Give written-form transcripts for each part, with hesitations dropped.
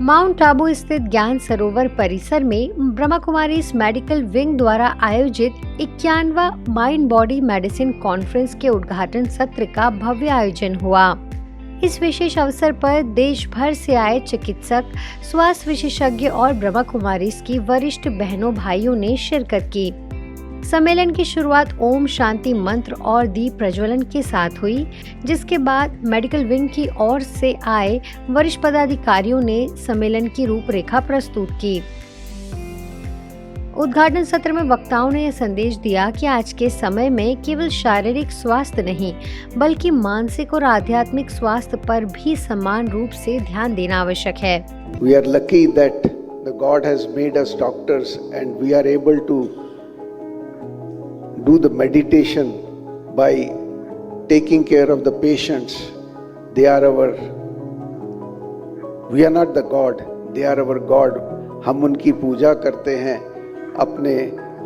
Mount Abu स्थित ज्ञान सरोवर परिसर में ब्रह्मा कुमारीज मेडिकल विंग द्वारा आयोजित 51वां माइंड बॉडी मेडिसिन कॉन्फ्रेंस के उद्घाटन सत्र का भव्य आयोजन हुआ। इस विशेष अवसर पर देश भर से आए चिकित्सक, स्वास्थ्य विशेषज्ञ और ब्रह्मा कुमारीज की वरिष्ठ बहनों भाइयों ने शिरकत की। सम्मेलन की शुरुआत ओम शांति मंत्र और दीप प्रज्वलन के साथ हुई, जिसके बाद मेडिकल विंग की ओर से आए वरिष्ठ पदाधिकारियों ने सम्मेलन की रूपरेखा प्रस्तुत की। उद्घाटन सत्र में वक्ताओं ने यह संदेश दिया कि आज के समय में केवल शारीरिक स्वास्थ्य नहीं, बल्कि मानसिक और आध्यात्मिक स्वास्थ्य पर भी समान रूप से ध्यान देना आवश्यक है। We are lucky that the God has made us doctors and we are able to do the meditation by taking care of the patients. We are not the God, they are our God. हम उनकी पूजा करते हैं अपने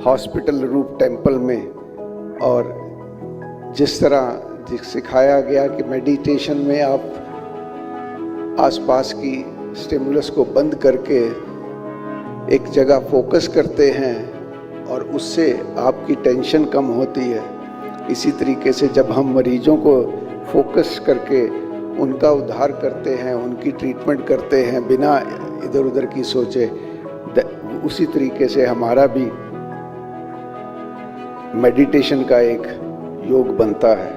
hospital रूप temple में, और जिस तरह सिखाया गया कि मेडिटेशन में आप आसपास की स्टिमुलस को बंद करके एक जगह फोकस करते हैं और उससे आपकी टेंशन कम होती है, इसी तरीके से जब हम मरीजों को फोकस करके उनका उद्धार करते हैं, उनकी ट्रीटमेंट करते हैं बिना इधर उधर की सोचे, उसी तरीके से हमारा भी मेडिटेशन का एक योग बनता है।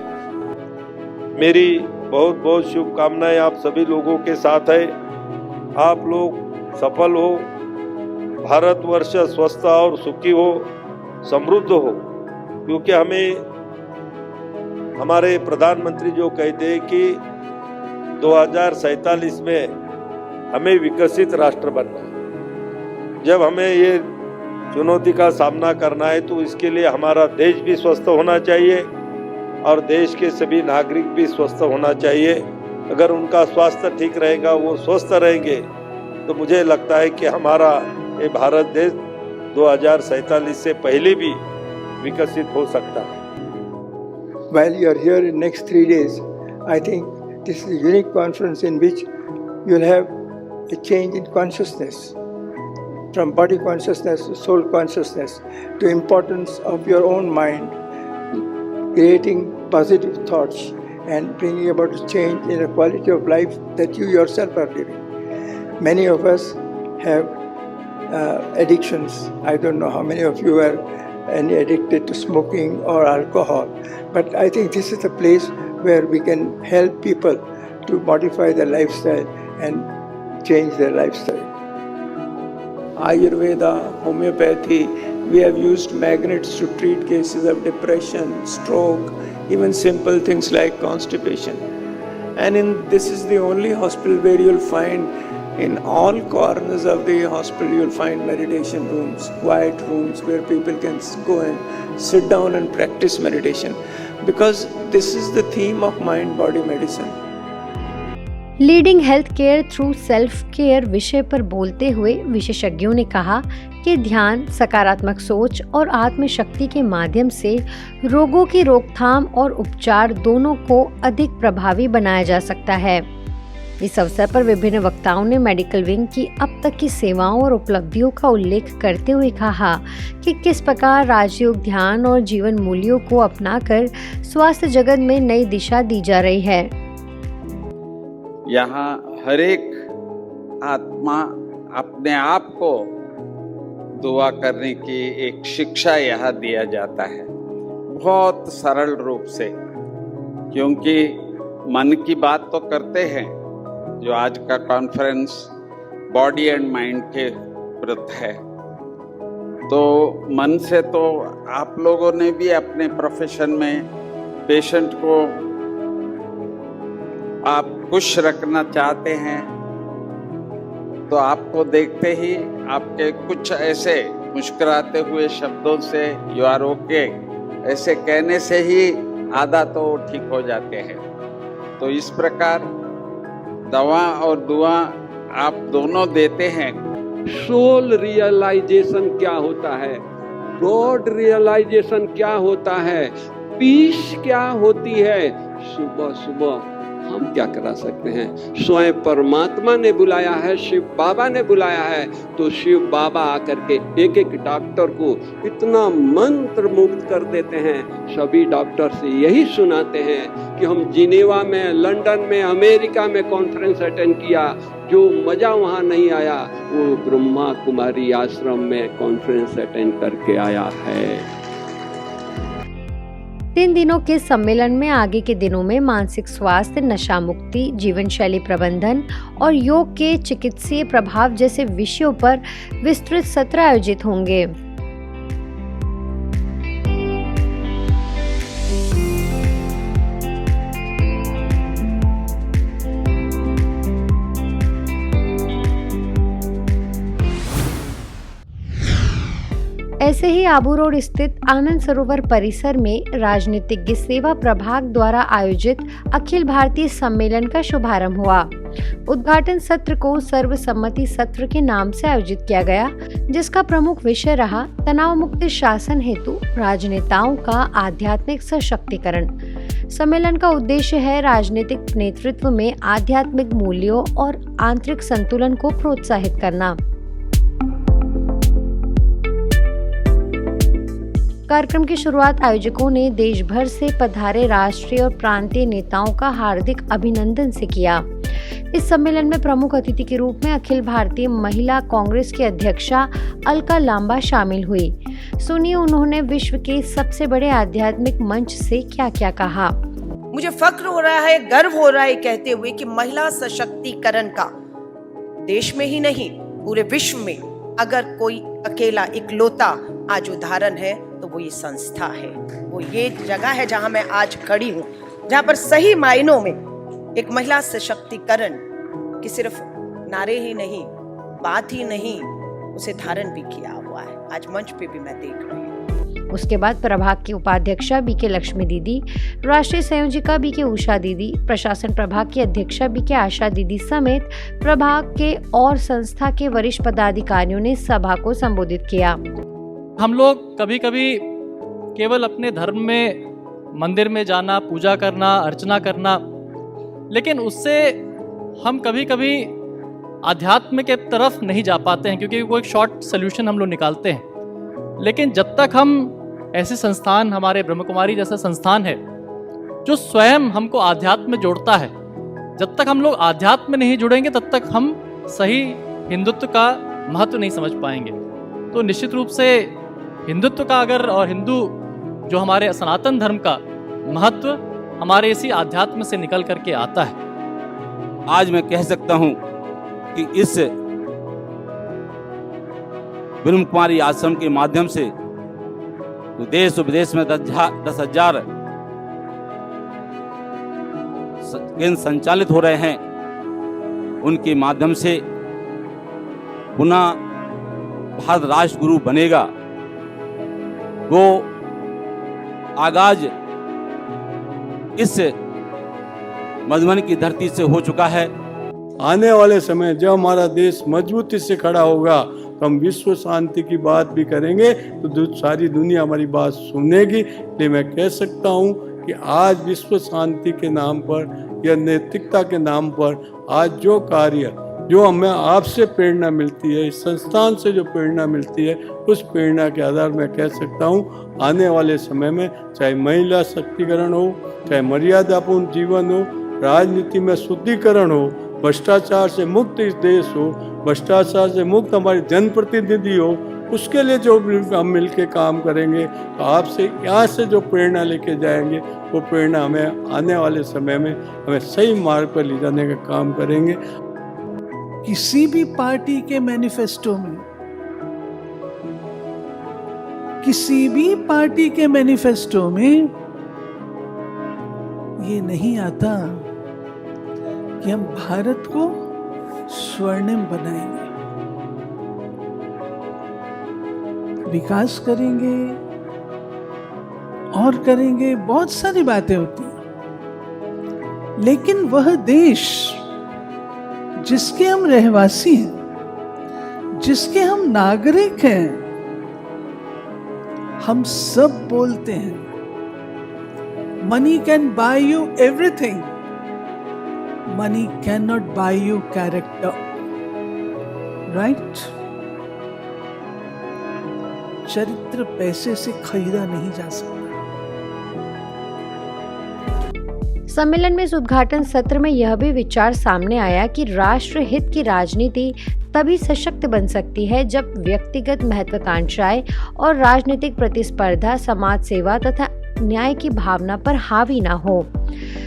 मेरी बहुत बहुत शुभकामनाएं आप सभी लोगों के साथ है। आप लोग सफल हो, भारतवर्ष स्वस्थ और सुखी हो, समृद्ध हो, क्योंकि हमें हमारे प्रधानमंत्री जो कहते हैं कि 2047 में हमें विकसित राष्ट्र बनना है। जब हमें ये चुनौती का सामना करना है तो इसके लिए हमारा देश भी स्वस्थ होना चाहिए और देश के सभी नागरिक भी स्वस्थ होना चाहिए। अगर उनका स्वास्थ्य ठीक रहेगा, वो स्वस्थ रहेंगे, तो मुझे लगता है कि हमारा ये भारत देश 2047 से पहले भी विकसित हो सकता है। While you are here in next 3 days, I think this is a unique conference in which you will have a change in consciousness, from body consciousness to soul consciousness, to importance of your own mind, creating positive thoughts and bringing about a change in the quality of life that you yourself are living. Many of us have addictions. I don't know how many of you are addicted to smoking or alcohol, but I think this is a place where we can help people to modify their lifestyle and change their lifestyle. Ayurveda, homeopathy, we have used magnets to treat cases of depression, stroke, even simple things like constipation. And this is the only hospital where you'll find in all corners of the hospital you'll find meditation rooms, quiet rooms where people can go and sit down and practice meditation, because this is the theme of mind body medicine. Leading health care through self care विषय पर बोलते हुए विशेषज्ञों ने कहा कि ध्यान, सकारात्मक सोच और आत्मशक्ति के माध्यम से रोगों की रोकथाम और उपचार दोनों को अधिक प्रभावी बनाया जा सकता है। इस अवसर पर विभिन्न वक्ताओं ने मेडिकल विंग की अब तक की सेवाओं और उपलब्धियों का उल्लेख करते हुए कहा कि किस प्रकार राजयोग, ध्यान और जीवन मूल्यों को अपनाकर स्वास्थ्य जगत में नई दिशा दी जा रही है। यहाँ हर एक आत्मा अपने आप को दुआ करने की एक शिक्षा यहाँ दिया जाता है, बहुत सरल रूप से, क्योंकि मन की बात तो करते हैं। जो आज का कॉन्फ्रेंस बॉडी एंड माइंड के प्रति है, तो मन से तो आप लोगों ने भी अपने प्रोफेशन में पेशेंट को आप खुश रखना चाहते हैं, तो आपको देखते ही आपके कुछ ऐसे मुस्कुराते हुए शब्दों से यू आर ओके ऐसे कहने से ही आधा तो ठीक हो जाते हैं। तो इस प्रकार दवा और दुआ आप दोनों देते हैं। सोल रियलाइजेशन क्या होता है, गॉड रियलाइजेशन क्या होता है, पीस क्या होती है, सुबह सुबह हम क्या करा सकते हैं? स्वयं परमात्मा ने बुलाया है, शिव बाबा ने बुलाया है, तो शिव बाबा आकर के एक एक डॉक्टर को इतना मंत्र मुक्त कर देते हैं। सभी डॉक्टर से यही सुनाते हैं कि हम जिनेवा में, लंदन में, अमेरिका में कॉन्फ्रेंस अटेंड किया, जो मजा वहां नहीं आया वो ब्रह्मा कुमारी आश्रम में कॉन्फ्रेंस अटेंड करके आया है। 3 दिनों के सम्मेलन में आगे के दिनों में मानसिक स्वास्थ्य, नशा मुक्ति, जीवन शैली प्रबंधन और योग के चिकित्सीय प्रभाव जैसे विषयों पर विस्तृत सत्र आयोजित होंगे। ऐसे ही आबू रोड स्थित आनंद सरोवर परिसर में राजनीतिज्ञ सेवा प्रभाग द्वारा आयोजित अखिल भारतीय सम्मेलन का शुभारंभ हुआ। उद्घाटन सत्र को सर्वसम्मति सत्र के नाम से आयोजित किया गया, जिसका प्रमुख विषय रहा तनाव मुक्त शासन हेतु राजनेताओं का आध्यात्मिक सशक्तिकरण। सम्मेलन का उद्देश्य है राजनीतिक नेतृत्व में आध्यात्मिक मूल्यों और आंतरिक संतुलन को प्रोत्साहित करना। कार्यक्रम की शुरुआत आयोजकों ने देश भर से पधारे राष्ट्रीय और प्रांतीय नेताओं का हार्दिक अभिनंदन से किया। इस सम्मेलन में प्रमुख अतिथि के रूप में अखिल भारतीय महिला कांग्रेस की अध्यक्षा अलका लांबा शामिल हुई। सुनिए उन्होंने विश्व के सबसे बड़े आध्यात्मिक मंच से क्या-क्या कहा। मुझे फक्र हो रहा है, गर्व हो रहा है कहते हुए कि महिला सशक्तिकरण का देश में ही नहीं पूरे विश्व में अगर कोई अकेला इकलौता आज उदाहरण है तो वो ये संस्था है, वो ये जगह है जहां मैं आज खड़ी हूं, जहां पर सही मायनों में एक महिला सशक्तिकरण की सिर्फ नारे ही नहीं, बात ही नहीं, उसे धारण भी किया हुआ है। आज मंच पे भी मैं देख रही हूँ। उसके बाद प्रभाग की उपाध्यक्षा बीके लक्ष्मी दीदी, राष्ट्रीय संयोजिका बीके उषा दीदी, प्रशासन प्रभाग की अध्यक्षा बीके आशा दीदी समेत प्रभाग के और संस्था के वरिष्ठ पदाधिकारियों ने सभा को संबोधित किया। हम लोग कभी कभी केवल अपने धर्म में मंदिर में जाना, पूजा करना, अर्चना करना, लेकिन उससे हम कभी कभी आध्यात्म के तरफ नहीं जा पाते हैं, क्योंकि वो एक शॉर्ट सोल्यूशन हम लोग निकालते हैं। लेकिन जब तक हम ऐसे संस्थान, हमारे ब्रह्म कुमारी जैसा संस्थान है जो स्वयं हमको आध्यात्म में जोड़ता है, जब तक हम लोग आध्यात्म में नहीं जुड़ेंगे तब तक हम सही हिंदुत्व का महत्व नहीं समझ पाएंगे। तो निश्चित रूप से हिंदुत्व का अगर और हिंदू जो हमारे सनातन धर्म का महत्व हमारे इसी आध्यात्म से निकल करके आता है। आज मैं कह सकता हूं कि इस ब्रह्म कुमारी आश्रम के माध्यम से तो देश और विदेश में 10,000 केंद्र संचालित हो रहे हैं, उनके माध्यम से पुनः भारत राष्ट्र गुरु बनेगा। वो आगाज इस मधुबनी की धरती से हो चुका है। आने वाले समय जब हमारा देश मजबूती से खड़ा होगा तो हम विश्व शांति की बात भी करेंगे तो सारी दुनिया हमारी बात सुनेगी। इसलिए मैं कह सकता हूँ कि आज विश्व शांति के नाम पर या नैतिकता के नाम पर आज जो कार्य, जो हमें आपसे प्रेरणा मिलती है, इस संस्थान से जो प्रेरणा मिलती है, उस प्रेरणा के आधार में कह सकता हूँ आने वाले समय में चाहे महिला शक्तिकरण हो, चाहे मर्यादापूर्ण जीवन हो, राजनीति में शुद्धिकरण हो, भ्रष्टाचार से मुक्त इस देश हो, भ्रष्टाचार से मुक्त हमारे जनप्रतिनिधि हो, उसके लिए जो हम मिलके काम करेंगे तो आपसे यहाँ से जो प्रेरणा लेके जाएंगे वो प्रेरणा हमें आने वाले समय में हमें सही मार्ग पर ले जाने का काम करेंगे। किसी भी पार्टी के मैनिफेस्टो में, किसी भी पार्टी के मैनिफेस्टो में ये नहीं आता कि हम भारत को स्वर्णिम बनाएंगे, विकास करेंगे और करेंगे, बहुत सारी बातें होती हैं। लेकिन वह देश जिसके हम रहवासी हैं, जिसके हम नागरिक हैं, हम सब बोलते हैं money can buy you everything, money cannot buy you character. Right? चरित्र पैसे से खरीदा नहीं जा सकता। सम्मेलन में इस उद्घाटन सत्र में यह भी विचार सामने आया कि राष्ट्र हित की राजनीति तभी सशक्त बन सकती है जब व्यक्तिगत महत्वाकांक्षाएं और राजनीतिक प्रतिस्पर्धा समाज सेवा तथा न्याय की भावना पर हावी न हो।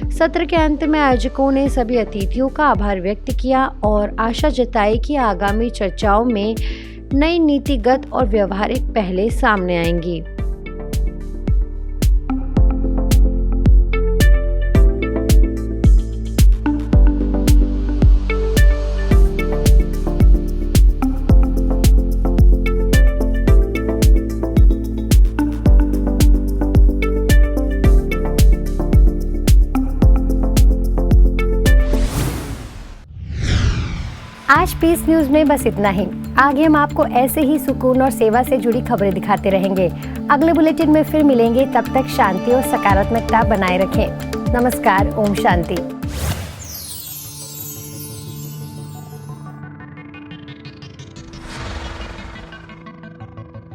सत्र के अंत में आयोजकों ने सभी अतिथियों का आभार व्यक्त किया और आशा जताई कि आगामी चर्चाओं में नई नीतिगत और व्यवहारिक पहलें सामने आएंगी। आज पीस न्यूज में बस इतना ही। आगे हम आपको ऐसे ही सुकून और सेवा से जुड़ी खबरें दिखाते रहेंगे। अगले बुलेटिन में फिर मिलेंगे, तब तक शांति और सकारात्मकता बनाए रखें। नमस्कार, ओम शांति।